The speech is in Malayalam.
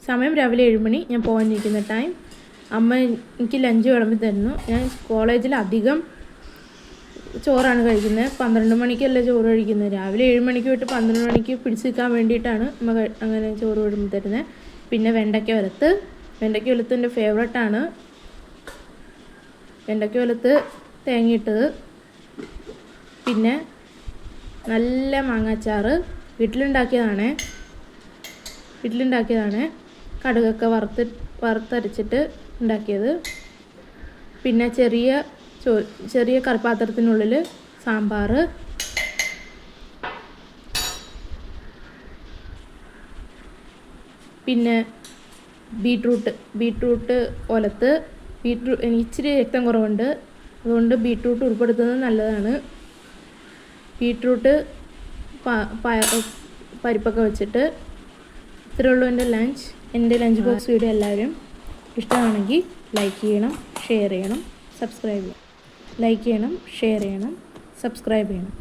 സമയം രാവിലെ 7 മണി. ഞാൻ പോകാനിരിക്കുന്ന ടൈം. അമ്മ എനിക്ക് ലഞ്ച് വിളമ്പി തരുന്നു. ഞാൻ കോളേജിൽ അധികം ചോറാണ് കഴിക്കുന്നത്. 12 മണിക്കല്ല ചോറ് കഴിക്കുന്നത്. രാവിലെ 7 മണിക്ക് തൊട്ട് 12 മണിക്ക് പിടിച്ച് നിൽക്കാൻ വേണ്ടിയിട്ടാണ് അമ്മ അങ്ങനെ ചോറ് വിളമ്പി തരുന്നത്. പിന്നെ വെണ്ടയ്ക്ക ഉലത്ത് എൻ്റെ ഫേവറേറ്റാണ്. വെണ്ടയ്ക്ക ഉലത്ത് തേങ്ങയിട്ടത്. പിന്നെ നല്ല മാങ്ങാച്ചാറ് വീട്ടിലുണ്ടാക്കിയതാണ്. കടുകൊക്കെ വറുത്തരച്ചിട്ട് ഉണ്ടാക്കിയത്. പിന്നെ ചെറിയ കറിപ്പാത്രത്തിനുള്ളിൽ സാമ്പാർ. പിന്നെ ബീട്രൂട്ട് ഉലത്ത്. എനിക്ക് ഇച്ചിരി രക്തം കുറവുണ്ട്, അതുകൊണ്ട് ബീട്രൂട്ട് ഉൾപ്പെടുത്തുന്നത് നല്ലതാണ്. ബീട്രൂട്ട് പരിപ്പൊക്കെ വെച്ചിട്ട്. ഇത്രയേ ഉള്ളൂ എൻ്റെ ലഞ്ച് ബോക്സ് വീഡിയോ. എല്ലാവരും ഇഷ്ടമാണെങ്കിൽ ലൈക്ക് ചെയ്യണം, ഷെയർ ചെയ്യണം, സബ്സ്ക്രൈബ് ചെയ്യണം.